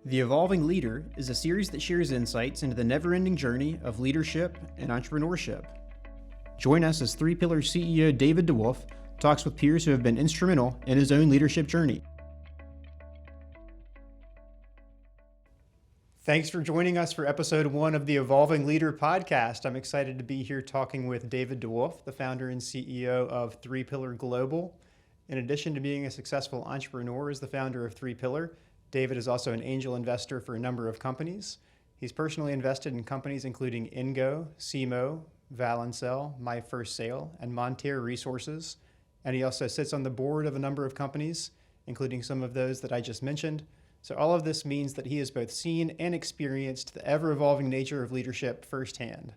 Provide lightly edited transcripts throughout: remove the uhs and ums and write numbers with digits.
The Evolving Leader is a series that shares insights into the never-ending journey of leadership and entrepreneurship. Join us as 3Pillar CEO David DeWolf talks with peers who have been instrumental in his own leadership journey. Thanks for joining us for episode 1 of the Evolving Leader podcast. I'm excited to be here talking with David DeWolf, the founder and CEO of 3Pillar Global. In addition to being a successful entrepreneur as the founder of 3Pillar, David is also an angel investor for a number of companies. He's personally invested in companies including Ingo, Simo, Valencell, My First Sale, and Monterre Resources. And he also sits on the board of a number of companies, including some of those that I just mentioned. So all of this means that he has both seen and experienced the ever-evolving nature of leadership firsthand.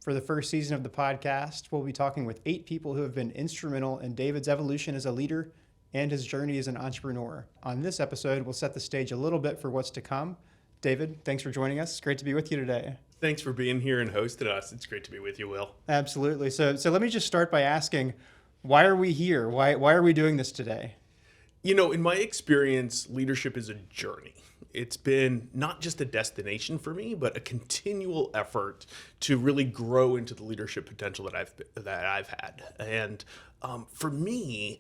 For the first season of the podcast, we'll be talking with 8 people who have been instrumental in David's evolution as a leader and his journey as an entrepreneur. On this episode, we'll set the stage a little bit for what's to come. David, thanks for joining us. It's great to be with you today. Thanks for being here and hosting us. It's great to be with you, Will. Absolutely. So let me just start by asking, why are we here? Why are we doing this today? You know, in my experience, leadership is a journey. It's been not just a destination for me, but a continual effort to really grow into the leadership potential that I've had. And for me,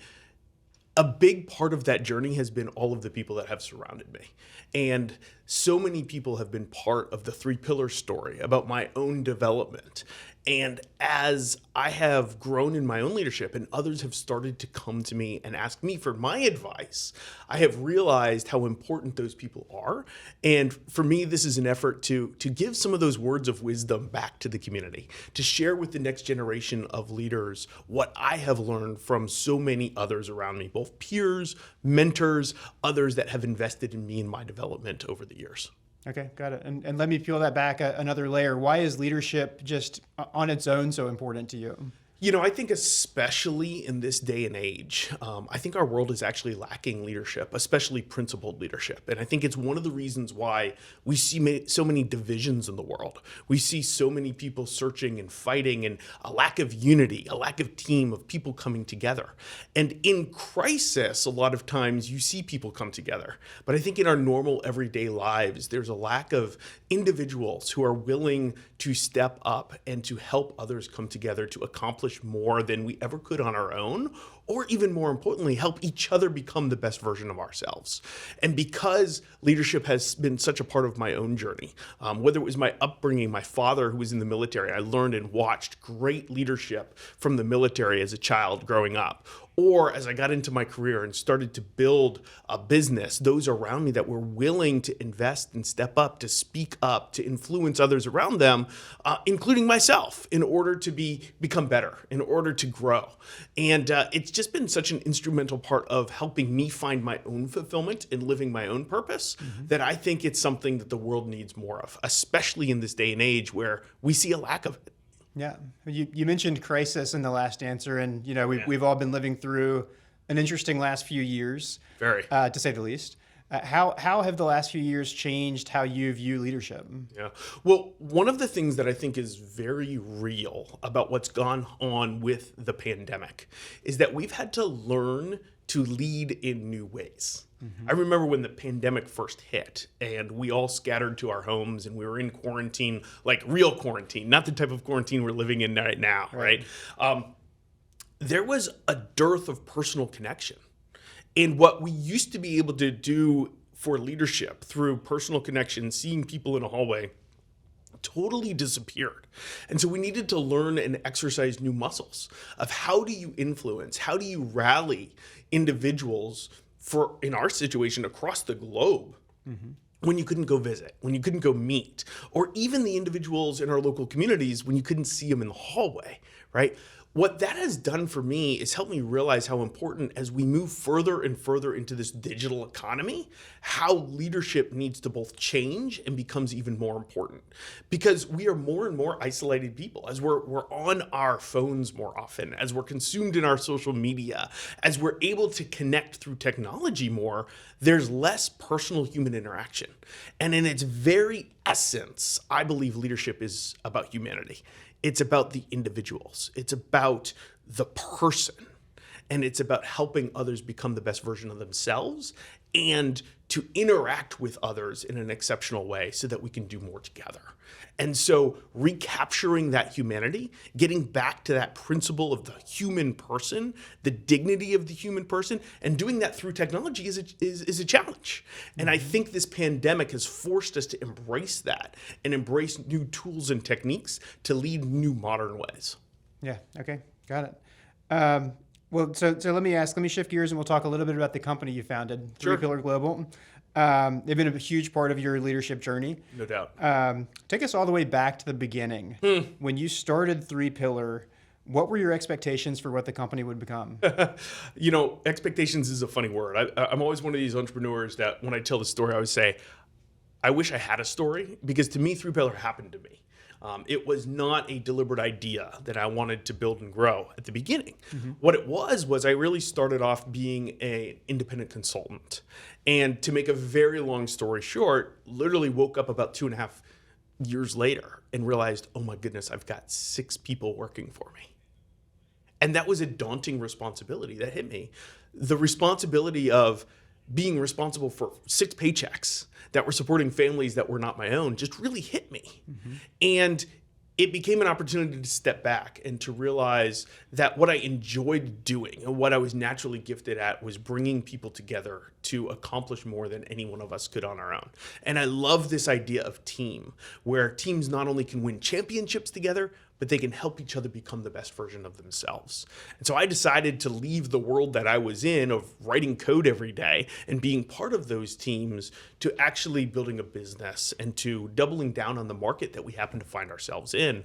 a big part of that journey has been all of the people that have surrounded me. And so many people have been part of the 3Pillar story about my own development. And as I have grown in my own leadership and others have started to come to me and ask me for my advice, I have realized how important those people are. And for me, this is an effort to give some of those words of wisdom back to the community, to share with the next generation of leaders what I have learned from so many others around me, both peers, mentors, others that have invested in me and my development over the years. Okay, got it. And let me peel that back another layer. Why is leadership just on its own so important to you? You know, I think especially in this day and age, I think our world is actually lacking leadership, especially principled leadership. And I think it's one of the reasons why we see so many divisions in the world. We see so many people searching and fighting and a lack of unity, a lack of team, of people coming together. And in crisis, a lot of times you see people come together. But I think in our normal everyday lives, there's a lack of individuals who are willing to step up and to help others come together to accomplish more than we ever could on our own, or even more importantly, help each other become the best version of ourselves. And because leadership has been such a part of my own journey, whether it was my upbringing, my father who was in the military, I learned and watched great leadership from the military as a child growing up, or as I got into my career and started to build a business, those around me that were willing to invest and step up, to speak up, to influence others around them, including myself, in order to become better, in order to grow. And it's just been such an instrumental part of helping me find my own fulfillment and living my own purpose that I think it's something that the world needs more of, especially in this day and age where we see a lack of it. Yeah, you mentioned crisis in the last answer, and we've all been living through an interesting last few years, Very, to say the least. How have the last few years changed how you view leadership? Yeah. Well, one of the things that I think is very real about what's gone on with the pandemic is that we've had to learn to lead in new ways. I remember when the pandemic first hit and we all scattered to our homes and we were in quarantine, like real quarantine, not the type of quarantine we're living in right now, right? There was a dearth of personal connection. And what we used to be able to do for leadership through personal connection, seeing people in a hallway, totally disappeared. And so we needed to learn and exercise new muscles of how do you influence, how do you rally individuals for, in our situation, across the globe, when you couldn't go visit, when you couldn't go meet, or even the individuals in our local communities when you couldn't see them in the hallway, right? What that has done for me is help me realize how important, as we move further and further into this digital economy, how leadership needs to both change and becomes even more important. Because we are more and more isolated people, as we're on our phones more often, as we're consumed in our social media, as we're able to connect through technology more, there's less personal human interaction. And in its very essence, I believe leadership is about humanity. It's about the individuals. It's about the person. And it's about helping others become the best version of themselves and to interact with others in an exceptional way so that we can do more together. And so recapturing that humanity, getting back to that principle of the human person, the dignity of the human person, and doing that through technology is a challenge. And I think this pandemic has forced us to embrace that and embrace new tools and techniques to lead new modern ways. Yeah. Okay. Got it. Well, so let me shift gears and we'll talk a little bit about the company you founded, Sure. Three Pillar Global. They've been a huge part of your leadership journey. No doubt. Take us all the way back to the beginning. When you started Three Pillar, what were your expectations for what the company would become? Expectations is a funny word. I'm always one of these entrepreneurs that when I tell the story, I always say, I wish I had a story, because to me, Three Pillar happened to me. It was not a deliberate idea that I wanted to build and grow at the beginning. What it was I really started off being an independent consultant. And to make a very long story short, literally woke up about 2.5 years later and realized, oh my goodness, I've got 6 people working for me. And that was a daunting responsibility that hit me. The responsibility of being responsible for 6 paychecks that were supporting families that were not my own just really hit me. And it became an opportunity to step back and to realize that what I enjoyed doing and what I was naturally gifted at was bringing people together to accomplish more than any one of us could on our own. And I love this idea of team, where teams not only can win championships together, but they can help each other become the best version of themselves. And so I decided to leave the world that I was in of writing code every day and being part of those teams to actually building a business and to doubling down on the market that we happen to find ourselves in,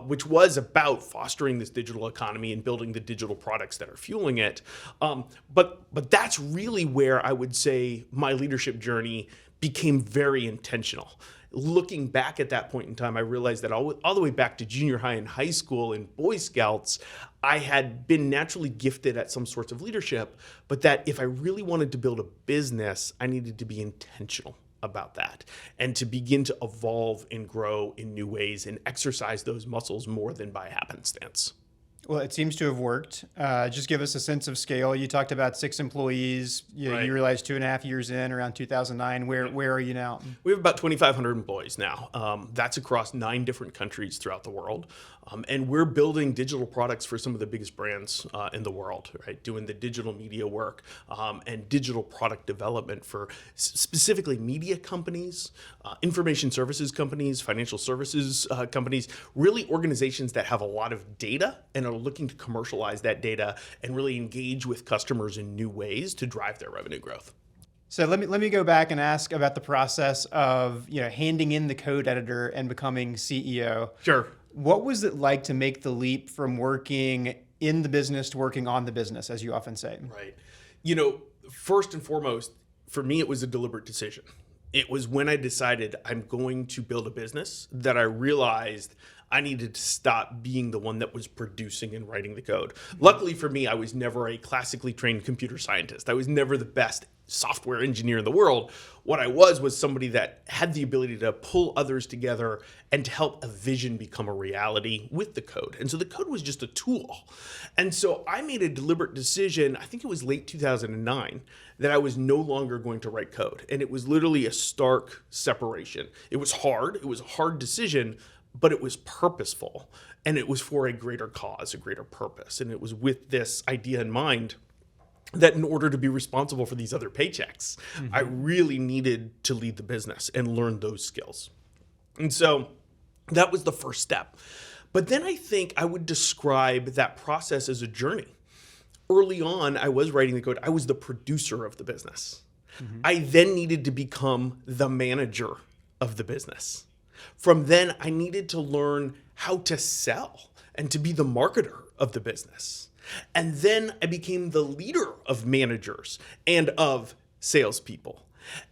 which was about fostering this digital economy and building the digital products that are fueling it. But that's really where I would say my leadership journey became very intentional. Looking back at that point in time, I realized that all the way back to junior high and high school in Boy Scouts, I had been naturally gifted at some sorts of leadership, but that if I really wanted to build a business, I needed to be intentional about that and to begin to evolve and grow in new ways and exercise those muscles more than by happenstance. Well, it seems to have worked. Just give us a sense of scale. You talked about 6 employees. Right. You realized 2.5 years in, around 2009. Where are you now? We have about 2,500 employees now. That's across 9 different countries throughout the world. And we're building digital products for some of the biggest brands in the world, right? Doing the digital media work and digital product development for specifically media companies, information services companies, financial services companies, really organizations that have a lot of data and are looking to commercialize that data and really engage with customers in new ways to drive their revenue growth. So let me go back and ask about the process of handing in the code editor and becoming CEO. Sure. What was it like to make the leap from working in the business to working on the business, as you often say? Right. First and foremost, for me, it was a deliberate decision. It was when I decided I'm going to build a business that I realized I needed to stop being the one that was producing and writing the code. Luckily for me, I was never a classically trained computer scientist. I was never the best software engineer in the world. What I was somebody that had the ability to pull others together and to help a vision become a reality with the code. And so the code was just a tool. And so I made a deliberate decision, I think it was late 2009, that I was no longer going to write code. And it was literally a stark separation. It was hard. It was a hard decision, but it was purposeful. And it was for a greater cause, a greater purpose. And it was with this idea in mind that in order to be responsible for these other paychecks, I really needed to lead the business and learn those skills. And so that was the first step. But then I think I would describe that process as a journey. Early on, I was writing the code. I was the producer of the business. I then needed to become the manager of the business. From then, I needed to learn how to sell and to be the marketer of the business. And then I became the leader of managers and of salespeople.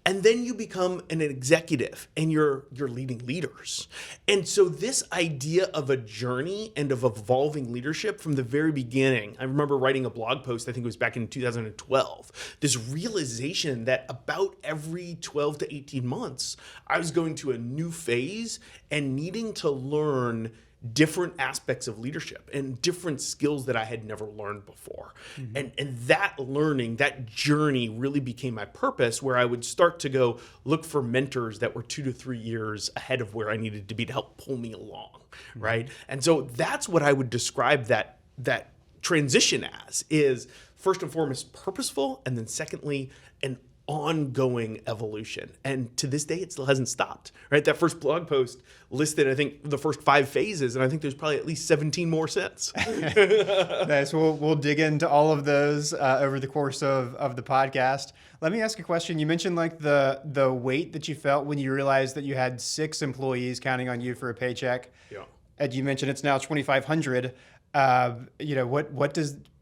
And then you become an executive and you're leading leaders. And so this idea of a journey and of evolving leadership from the very beginning, I remember writing a blog post, I think it was back in 2012, this realization that about every 12 to 18 months, I was going to a new phase and needing to learn different aspects of leadership and different skills that I had never learned before. And that learning, that journey really became my purpose, where I would start to go look for mentors that were 2 to 3 years ahead of where I needed to be to help pull me along, right? And so that's what I would describe that transition as, is first and foremost purposeful, and then secondly, an ongoing evolution. And to this day, it still hasn't stopped, right? That first blog post listed, I think, the first 5 phases, and I think there's probably at least 17 more since. Nice. We'll dig into all of those over the course of the podcast. Let me ask a question. You mentioned like the weight that you felt when you realized that you had 6 employees counting on you for a paycheck. Yeah. And you mentioned it's now 2,500.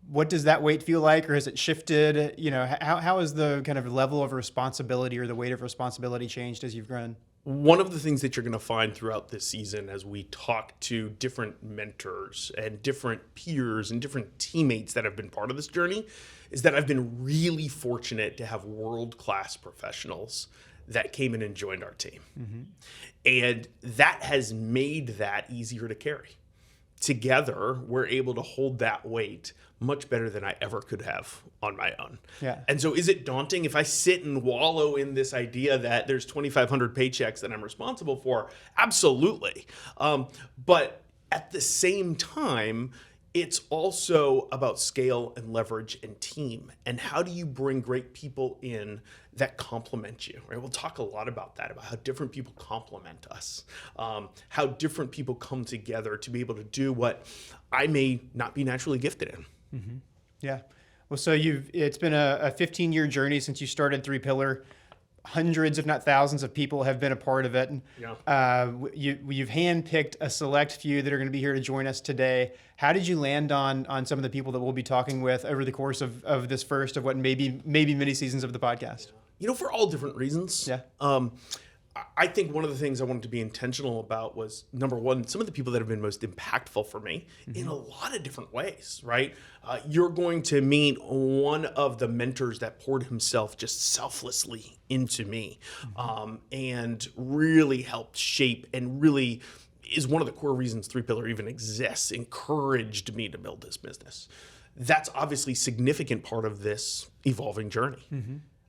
What does that weight feel like, or has it shifted? How has the kind of level of responsibility or the weight of responsibility changed as you've grown? One of the things that you're going to find throughout this season as we talk to different mentors and different peers and different teammates that have been part of this journey is that I've been really fortunate to have world-class professionals that came in and joined our team. And that has made that easier to carry. Together, we're able to hold that weight much better than I ever could have on my own. Yeah. And so is it daunting if I sit and wallow in this idea that there's 2,500 paychecks that I'm responsible for? Absolutely. But at the same time, it's also about scale and leverage and team. And how do you bring great people in that complement you, right? We'll talk a lot about that, about how different people complement us, how different people come together to be able to do what I may not be naturally gifted in. Yeah. Well, so it's been a 15-year journey since you started 3 Pillar. Hundreds, if not thousands, of people have been a part of it. Yeah. You've handpicked a select few that are going to be here to join us today. How did you land on some of the people that we'll be talking with over the course of this first of what maybe many seasons of the podcast? For all different reasons. Yeah. I think one of the things I wanted to be intentional about was, number one, some of the people that have been most impactful for me in a lot of different ways, right? You're going to meet one of the mentors that poured himself just selflessly into me and really helped shape and really is one of the core reasons 3 Pillar even exists, encouraged me to build this business. That's obviously a significant part of this evolving journey.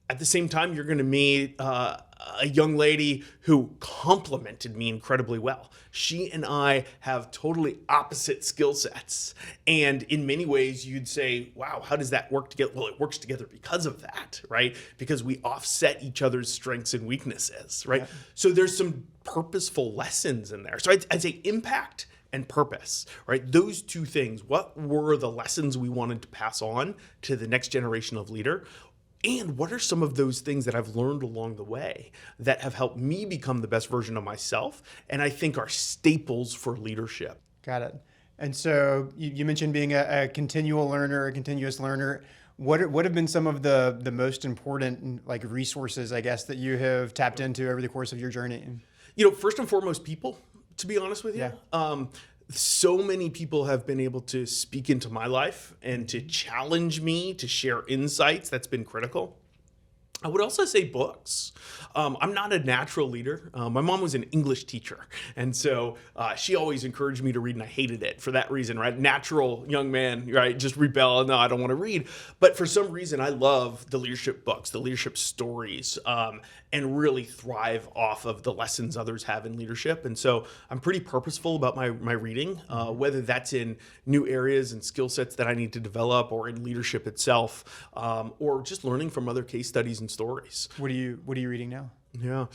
At the same time, you're going to meet a young lady who complemented me incredibly well. She and I have totally opposite skill sets. And in many ways, you'd say, wow, how does that work together? Well, it works together because of that, right? Because we offset each other's strengths and weaknesses, right? Yeah. So there's some purposeful lessons in there. So I'd say impact and purpose, right? Those 2 things. What were the lessons we wanted to pass on to the next generation of leader? And what are some of those things that I've learned along the way that have helped me become the best version of myself, and I think are staples for leadership? Got it. And so you mentioned being a continual learner, a continuous learner. What have been some of the most important like resources, I guess, that you have tapped into over the course of your journey? First and foremost, people, to be honest with you. Yeah. So many people have been able to speak into my life and to challenge me, to share insights. That's been critical. I would also say books. I'm not a natural leader. My mom was an English teacher, and so she always encouraged me to read, and I hated it for that reason, right? Natural young man, right? Just rebel. No, I don't want to read. But for some reason, I love the leadership books, the leadership stories, and really thrive off of the lessons others have in leadership. And so I'm pretty purposeful about my reading, whether that's in new areas and skill sets that I need to develop, or in leadership itself, or just learning from other case studies and stories. What are you reading now? Yeah.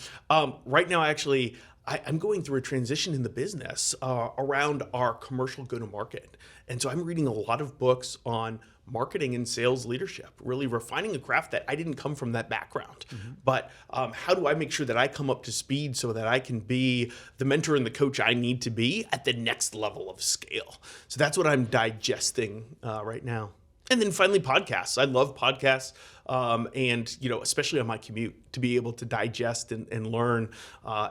Right now, actually, I'm going through a transition in the business around our commercial go-to-market. And so I'm reading a lot of books on marketing and sales leadership, really refining a craft that I didn't come from that background. But how do I make sure that I come up to speed so that I can be the mentor and the coach I need to be at the next level of scale? So that's what I'm digesting right now. And then finally, podcasts. I love podcasts, and especially on my commute, to be able to digest and learn.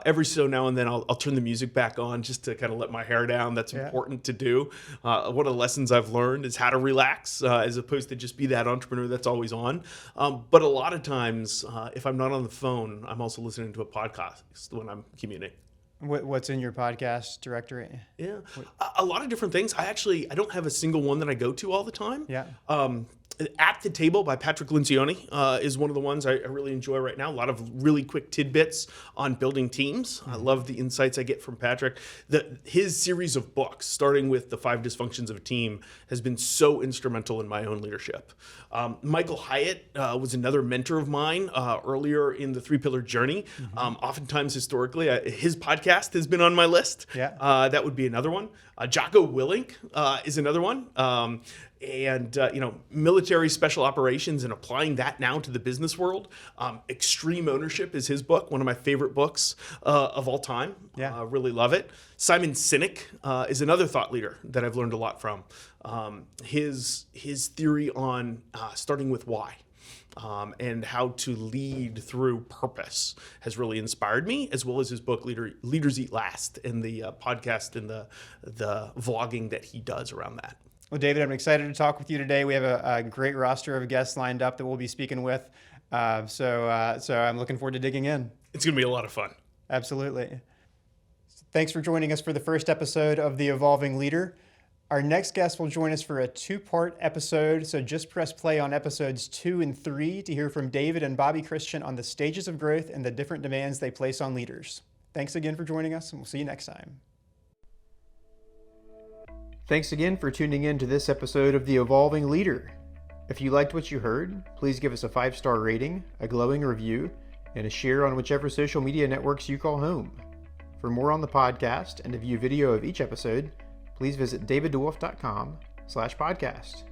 Every so now and then, I'll turn the music back on just to kind of let my hair down. That's important to do. One of the lessons I've learned is how to relax, as opposed to just be that entrepreneur that's always on. But a lot of times, if I'm not on the phone, I'm also listening to a podcast when I'm commuting. What's in your podcast directory? Yeah, a lot of different things. I don't have a single one that I go to all the time. Yeah. At the Table by Patrick Lencioni is one of the ones I really enjoy right now. A lot of really quick tidbits on building teams. I love the insights I get from Patrick. His series of books, starting with The 5 Dysfunctions of a Team, has been so instrumental in my own leadership. Michael Hyatt was another mentor of mine earlier in the 3-pillar journey. Oftentimes, historically, his podcast has been on my list. Yeah. That would be another one. Jocko Willink is another one. Military special operations and applying that now to the business world. Extreme Ownership is his book, one of my favorite books of all time. Yeah. Really love it. Simon Sinek is another thought leader that I've learned a lot from. His theory on starting with why. And how to lead through purpose has really inspired me, as well as his book Leaders Eat Last, and the podcast and the vlogging that he does around that. Well, David, I'm excited to talk with you today. We have a great roster of guests lined up that we'll be speaking with. So I'm looking forward to digging in. It's going to be a lot of fun. Absolutely. Thanks for joining us for the first episode of The Evolving Leader. Our next guest will join us for a 2-part episode, so just press play on episodes 2 and 3 to hear from David and Bobby Christian on the stages of growth and the different demands they place on leaders. Thanks again for joining us, and we'll see you next time. Thanks again for tuning in to this episode of The Evolving Leader. If you liked what you heard, please give us a 5-star rating, a glowing review, and a share on whichever social media networks you call home. For more on the podcast and to view video of each episode, please visit daviddewolf.com/podcast.